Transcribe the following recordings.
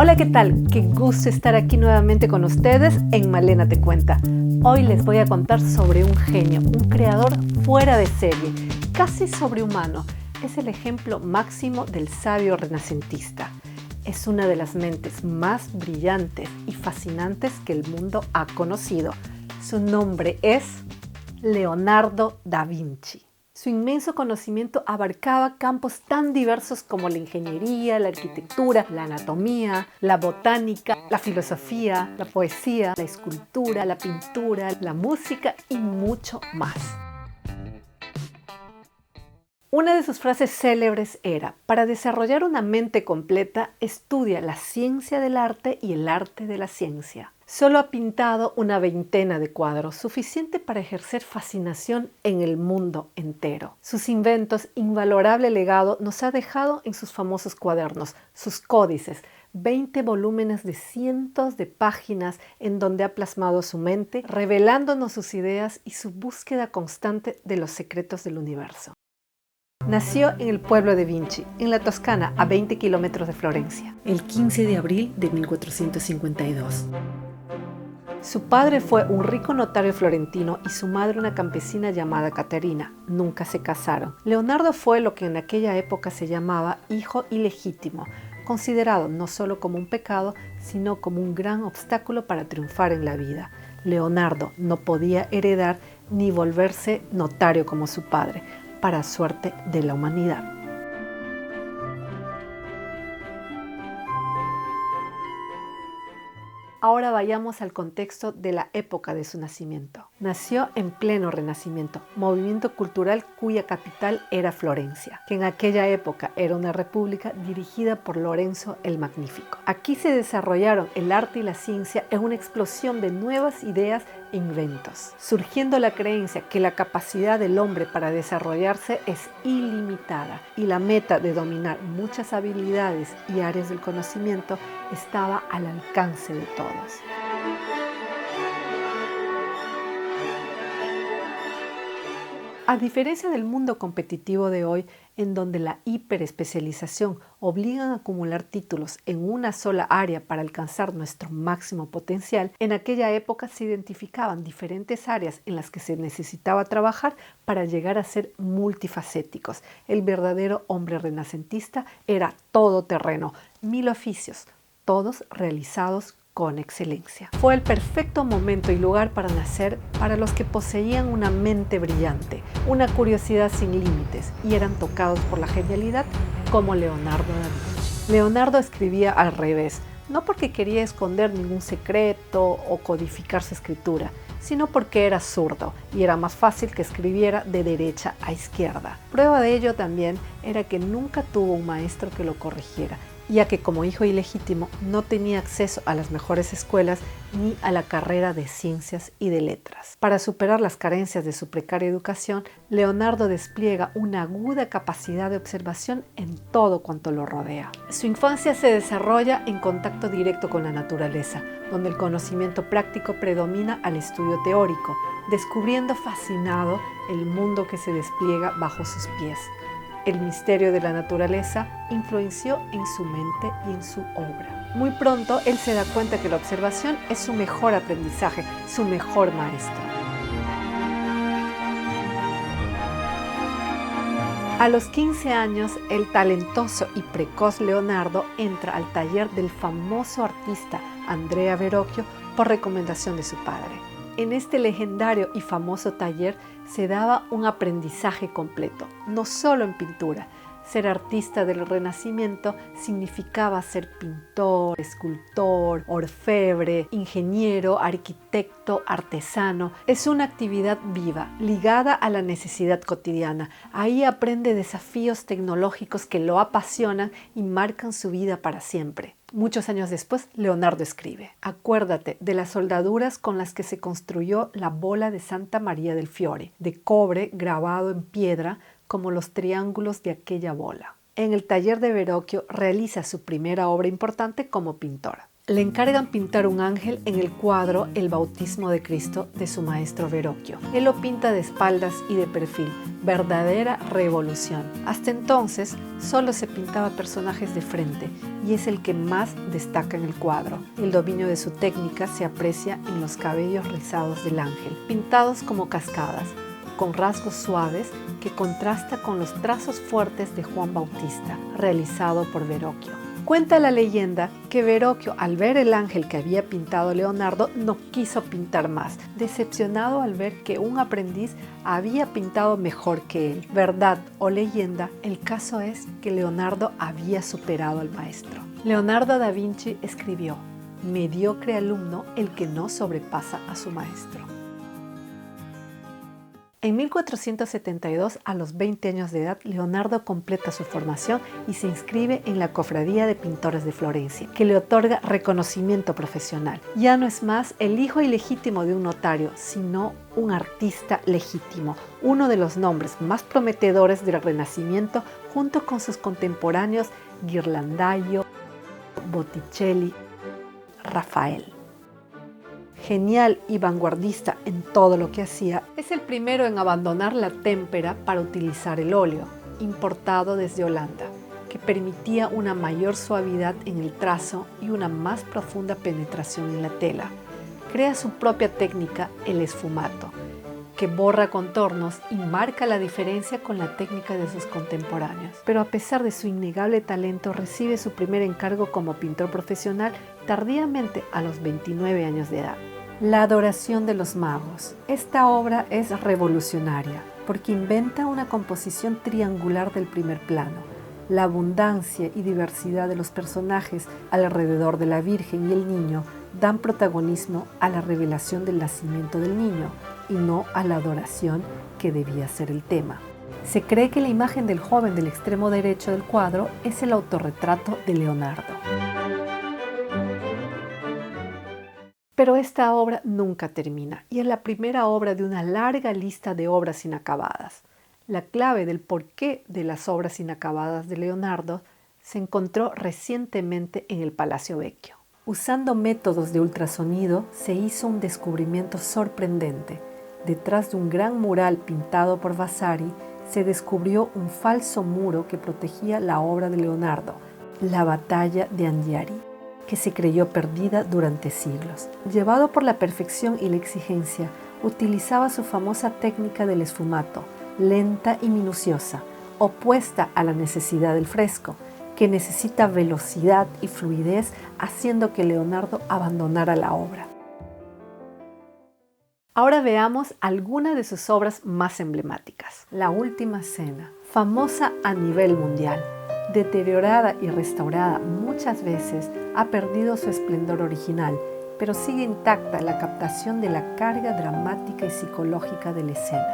Hola, ¿qué tal? Qué gusto estar aquí nuevamente con ustedes en Malena Te Cuenta. Hoy les voy a contar sobre un genio, un creador fuera de serie, casi sobrehumano. Es el ejemplo máximo del sabio renacentista. Es una de las mentes más brillantes y fascinantes que el mundo ha conocido. Su nombre es Leonardo da Vinci. Su inmenso conocimiento abarcaba campos tan diversos como la ingeniería, la arquitectura, la anatomía, la botánica, la filosofía, la poesía, la escultura, la pintura, la música y mucho más. Una de sus frases célebres era: para desarrollar una mente completa, estudia la ciencia del arte y el arte de la ciencia. Solo ha pintado una veintena de cuadros, suficiente para ejercer fascinación en el mundo entero. Sus inventos, invalorable legado, nos ha dejado en sus famosos cuadernos, sus códices, 20 volúmenes de cientos de páginas en donde ha plasmado su mente, revelándonos sus ideas y su búsqueda constante de los secretos del universo. Nació en el pueblo de Vinci, en la Toscana, a 20 kilómetros de Florencia, el 15 de abril de 1452. Su padre fue un rico notario florentino y su madre una campesina llamada Caterina. Nunca se casaron. Leonardo fue lo que en aquella época se llamaba hijo ilegítimo, considerado no solo como un pecado, sino como un gran obstáculo para triunfar en la vida. Leonardo no podía heredar ni volverse notario como su padre, para suerte de la humanidad. Ahora vayamos al contexto de la época de su nacimiento. Nació en pleno Renacimiento, movimiento cultural cuya capital era Florencia, que en aquella época era una república dirigida por Lorenzo el Magnífico. Aquí se desarrollaron el arte y la ciencia en una explosión de nuevas ideas e inventos, surgiendo la creencia que la capacidad del hombre para desarrollarse es ilimitada y la meta de dominar muchas habilidades y áreas del conocimiento estaba al alcance de todos. A diferencia del mundo competitivo de hoy, en donde la hiperespecialización obliga a acumular títulos en una sola área para alcanzar nuestro máximo potencial, en aquella época se identificaban diferentes áreas en las que se necesitaba trabajar para llegar a ser multifacéticos. El verdadero hombre renacentista era todoterreno, 1000 oficios, todos realizados con excelencia. Fue el perfecto momento y lugar para nacer para los que poseían una mente brillante, una curiosidad sin límites y eran tocados por la genialidad como Leonardo da Vinci. Leonardo escribía al revés, no porque quería esconder ningún secreto o codificar su escritura, sino porque era zurdo y era más fácil que escribiera de derecha a izquierda. Prueba de ello también era que nunca tuvo un maestro que lo corrigiera, ya que como hijo ilegítimo no tenía acceso a las mejores escuelas ni a la carrera de ciencias y de letras. Para superar las carencias de su precaria educación, Leonardo despliega una aguda capacidad de observación en todo cuanto lo rodea. Su infancia se desarrolla en contacto directo con la naturaleza, donde el conocimiento práctico predomina al estudio teórico, descubriendo fascinado el mundo que se despliega bajo sus pies. El misterio de la naturaleza influenció en su mente y en su obra. Muy pronto, él se da cuenta que la observación es su mejor aprendizaje, su mejor maestro. A los 15 años, el talentoso y precoz Leonardo entra al taller del famoso artista Andrea Verrocchio por recomendación de su padre. En este legendario y famoso taller se daba un aprendizaje completo, no solo en pintura. Ser artista del Renacimiento significaba ser pintor, escultor, orfebre, ingeniero, arquitecto, artesano. Es una actividad viva, ligada a la necesidad cotidiana. Ahí aprende desafíos tecnológicos que lo apasionan y marcan su vida para siempre. Muchos años después, Leonardo escribe: acuérdate de las soldaduras con las que se construyó la bola de Santa María del Fiore, de cobre grabado en piedra como los triángulos de aquella bola. En el taller de Verrocchio realiza su primera obra importante como pintor. le encargan pintar un ángel en el cuadro El bautismo de Cristo de su maestro Verrocchio. Él lo pinta de espaldas y de perfil, verdadera revolución. Hasta entonces solo se pintaba personajes de frente y es el que más destaca en el cuadro. El dominio de su técnica se aprecia en los cabellos rizados del ángel, pintados como cascadas, con rasgos suaves que contrasta con los trazos fuertes de Juan Bautista, realizado por Verrocchio. Cuenta la leyenda que Verrocchio, al ver el ángel que había pintado Leonardo, no quiso pintar más, decepcionado al ver que un aprendiz había pintado mejor que él. Verdad o leyenda, el caso es que Leonardo había superado al maestro. Leonardo da Vinci escribió: mediocre alumno el que no sobrepasa a su maestro. En 1472, a los 20 años de edad, Leonardo completa su formación y se inscribe en la Cofradía de Pintores de Florencia, que le otorga reconocimiento profesional. Ya no es más el hijo ilegítimo de un notario, sino un artista legítimo, uno de los nombres más prometedores del Renacimiento, junto con sus contemporáneos Ghirlandaio, Botticelli, Rafael. Genial y vanguardista en todo lo que hacía, es el primero en abandonar la témpera para utilizar el óleo, importado desde Holanda, que permitía una mayor suavidad en el trazo y una más profunda penetración en la tela. Crea su propia técnica, el esfumato, que borra contornos y marca la diferencia con la técnica de sus contemporáneos. Pero a pesar de su innegable talento, recibe su primer encargo como pintor profesional tardíamente, a los 29 años de edad. La adoración de los magos. Esta obra es revolucionaria porque inventa una composición triangular del primer plano. La abundancia y diversidad de los personajes alrededor de la Virgen y el niño dan protagonismo a la revelación del nacimiento del niño y no a la adoración que debía ser el tema. Se cree que la imagen del joven del extremo derecho del cuadro es el autorretrato de Leonardo. Pero esta obra nunca termina y es la primera obra de una larga lista de obras inacabadas. La clave del porqué de las obras inacabadas de Leonardo se encontró recientemente en el Palacio Vecchio. Usando métodos de ultrasonido se hizo un descubrimiento sorprendente. Detrás de un gran mural pintado por Vasari se descubrió un falso muro que protegía la obra de Leonardo, la Batalla de Anghiari, que se creyó perdida durante siglos. Llevado por la perfección y la exigencia, utilizaba su famosa técnica del esfumato, lenta y minuciosa, opuesta a la necesidad del fresco, que necesita velocidad y fluidez, haciendo que Leonardo abandonara la obra. Ahora veamos algunas de sus obras más emblemáticas. La Última Cena, famosa a nivel mundial, deteriorada y restaurada muchas veces, ha perdido su esplendor original, pero sigue intacta la captación de la carga dramática y psicológica de la escena.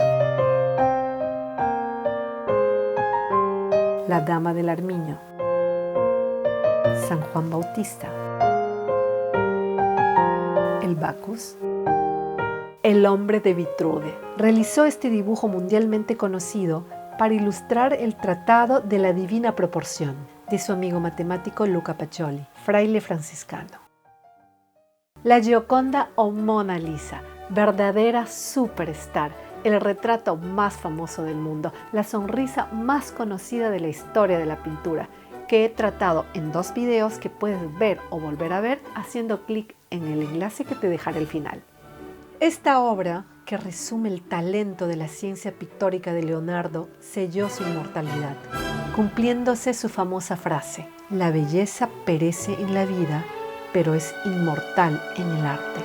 La Dama del Armiño, San Juan Bautista, el Bacchus, el Hombre de Vitruve. Realizó este dibujo mundialmente conocido para ilustrar el Tratado de la Divina Proporción de su amigo matemático Luca Pacioli, fraile franciscano. La Gioconda o Mona Lisa, verdadera superstar, el retrato más famoso del mundo, la sonrisa más conocida de la historia de la pintura, que he tratado en 2 videos que puedes ver o volver a ver haciendo clic en el enlace que te dejaré al final. Esta obra, que resume el talento de la ciencia pictórica de Leonardo, selló su inmortalidad, cumpliéndose su famosa frase: la belleza perece en la vida, pero es inmortal en el arte.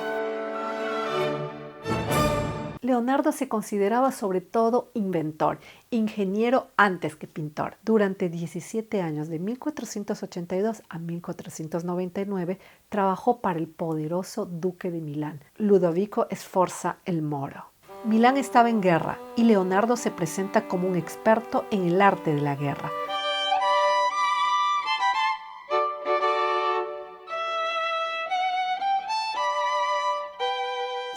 Leonardo se consideraba sobre todo inventor, ingeniero antes que pintor. Durante 17 años, de 1482 a 1499, trabajó para el poderoso duque de Milán, Ludovico Sforza el Moro. Milán estaba en guerra y Leonardo se presenta como un experto en el arte de la guerra.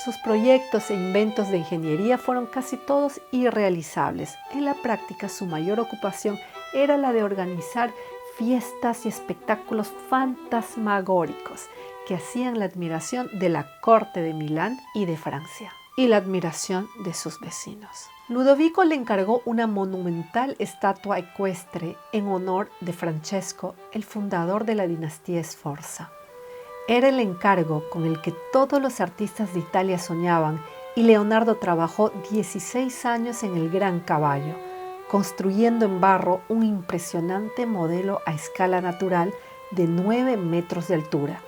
Sus proyectos e inventos de ingeniería fueron casi todos irrealizables. En la práctica, su mayor ocupación era la de organizar fiestas y espectáculos fantasmagóricos que hacían la admiración de la corte de Milán y de Francia, y la admiración de sus vecinos. Ludovico le encargó una monumental estatua ecuestre en honor de Francesco, el fundador de la dinastía Sforza. Era el encargo con el que todos los artistas de Italia soñaban, y Leonardo trabajó 16 años en el Gran Caballo, construyendo en barro un impresionante modelo a escala natural de 9 metros de altura,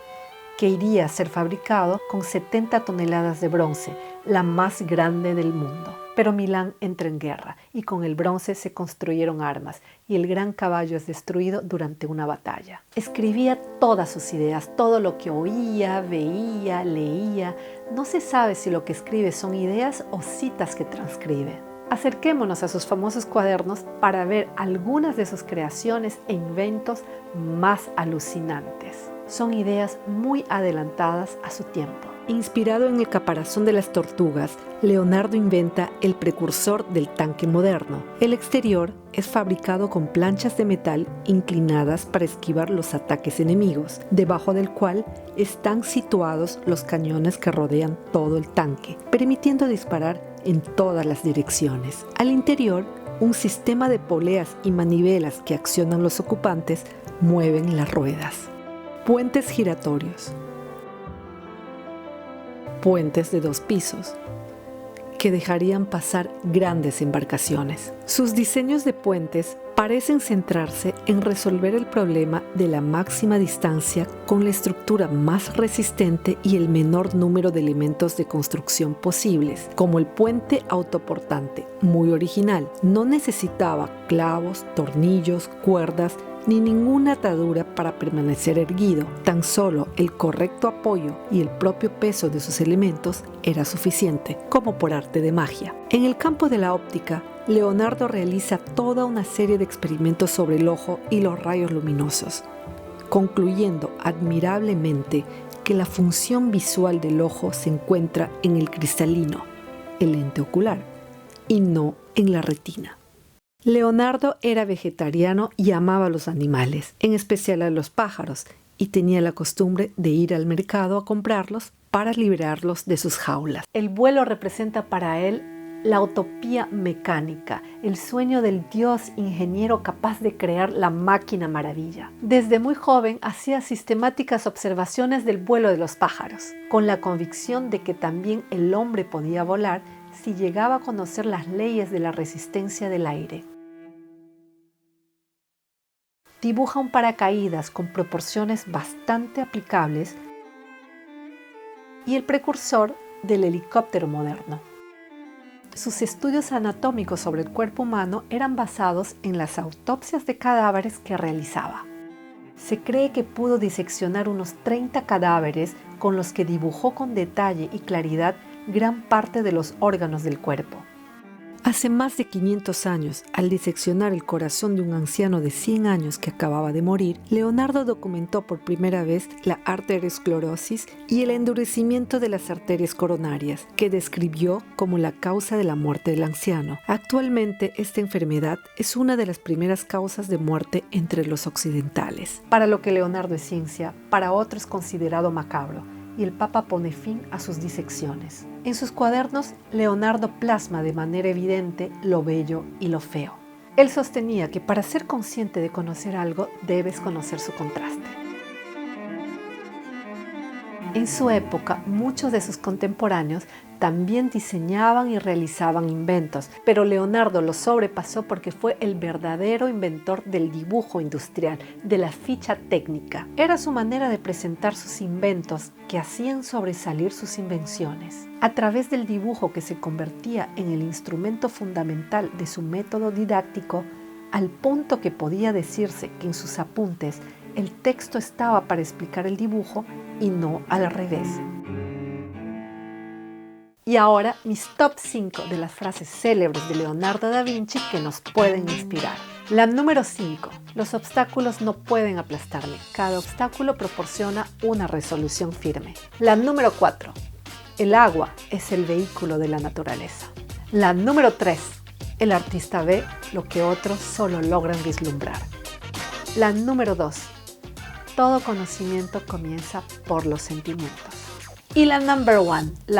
que iría a ser fabricado con 70 toneladas de bronce, la más grande del mundo. Pero Milán entra en guerra y con el bronce se construyeron armas y el Gran Caballo es destruido durante una batalla. Escribía todas sus ideas, todo lo que oía, veía, leía. No se sabe si lo que escribe son ideas o citas que transcribe. Acerquémonos a sus famosos cuadernos para ver algunas de sus creaciones e inventos más alucinantes. Son ideas muy adelantadas a su tiempo. Inspirado en el caparazón de las tortugas, Leonardo inventa el precursor del tanque moderno. El exterior es fabricado con planchas de metal inclinadas para esquivar los ataques enemigos, debajo del cual están situados los cañones que rodean todo el tanque, permitiendo disparar en todas las direcciones. Al interior, un sistema de poleas y manivelas que accionan los ocupantes mueven las ruedas. Puentes giratorios. Puentes de 2 pisos, que dejarían pasar grandes embarcaciones. Sus diseños de puentes parecen centrarse en resolver el problema de la máxima distancia con la estructura más resistente y el menor número de elementos de construcción posibles, como el puente autoportante, muy original. No necesitaba clavos, tornillos, cuerdas, ni ninguna atadura para permanecer erguido. Tan solo el correcto apoyo y el propio peso de sus elementos era suficiente, como por arte de magia. En el campo de la óptica, Leonardo realiza toda una serie de experimentos sobre el ojo y los rayos luminosos, concluyendo admirablemente que la función visual del ojo se encuentra en el cristalino, el lente ocular, y no en la retina. Leonardo era vegetariano y amaba a los animales, en especial a los pájaros, y tenía la costumbre de ir al mercado a comprarlos para liberarlos de sus jaulas. El vuelo representa para él la utopía mecánica, el sueño del dios ingeniero capaz de crear la máquina maravilla. Desde muy joven hacía sistemáticas observaciones del vuelo de los pájaros, con la convicción de que también el hombre podía volar si llegaba a conocer las leyes de la resistencia del aire. Dibuja un paracaídas con proporciones bastante aplicables y el precursor del helicóptero moderno. Sus estudios anatómicos sobre el cuerpo humano eran basados en las autopsias de cadáveres que realizaba. Se cree que pudo diseccionar unos 30 cadáveres con los que dibujó con detalle y claridad gran parte de los órganos del cuerpo. Hace más de 500 años, al diseccionar el corazón de un anciano de 100 años que acababa de morir, Leonardo documentó por primera vez la arteriosclerosis y el endurecimiento de las arterias coronarias, que describió como la causa de la muerte del anciano. Actualmente, esta enfermedad es una de las primeras causas de muerte entre los occidentales. Para lo que Leonardo es ciencia, para otros es considerado macabro, y el Papa pone fin a sus disecciones. En sus cuadernos, Leonardo plasma de manera evidente lo bello y lo feo. Él sostenía que para ser consciente de conocer algo, debes conocer su contraste. En su época, muchos de sus contemporáneos también diseñaban y realizaban inventos, pero Leonardo lo sobrepasó porque fue el verdadero inventor del dibujo industrial, de la ficha técnica. Era su manera de presentar sus inventos que hacían sobresalir sus invenciones. A través del dibujo que se convertía en el instrumento fundamental de su método didáctico, al punto que podía decirse que en sus apuntes el texto estaba para explicar el dibujo y no al revés. Y ahora mis top 5 de las frases célebres de Leonardo da Vinci que nos pueden inspirar. La número 5. Los obstáculos no pueden aplastarme. Cada obstáculo proporciona una resolución firme. La número 4. El agua es el vehículo de la naturaleza. La número 3. El artista ve lo que otros solo logran vislumbrar. La número 2. Todo conocimiento comienza por los sentimientos. Y la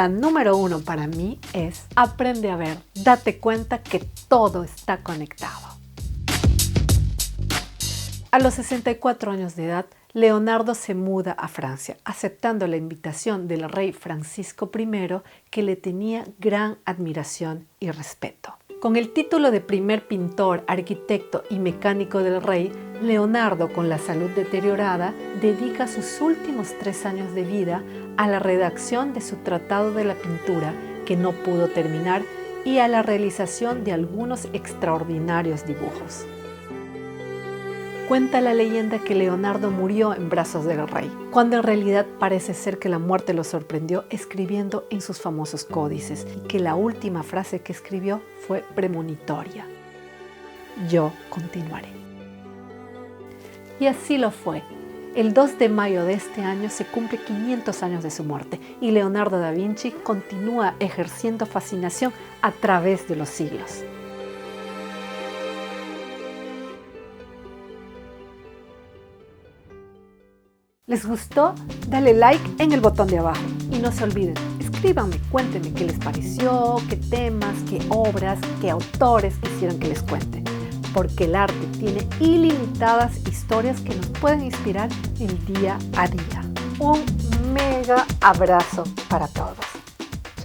número 1 para mí es: aprende a ver, date cuenta que todo está conectado. A los 64 años de edad, Leonardo se muda a Francia, aceptando la invitación del rey Francisco I, que le tenía gran admiración y respeto. Con el título de primer pintor, arquitecto y mecánico del rey, Leonardo, con la salud deteriorada, dedica sus últimos 3 años de vida a la redacción de su Tratado de la Pintura, que no pudo terminar, y a la realización de algunos extraordinarios dibujos. Cuenta la leyenda que Leonardo murió en brazos del rey, cuando en realidad parece ser que la muerte lo sorprendió escribiendo en sus famosos códices, y que la última frase que escribió fue premonitoria: yo continuaré. Y así lo fue. El 2 de mayo de este año se cumple 500 años de su muerte, y Leonardo da Vinci continúa ejerciendo fascinación a través de los siglos. ¿Les gustó? Dale like en el botón de abajo. Y no se olviden, escríbanme, cuéntenme qué les pareció, qué temas, qué obras, qué autores quisieran que les cuente. Porque el arte tiene ilimitadas historias que nos pueden inspirar el día a día. Un mega abrazo para todos.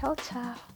Chao, chao.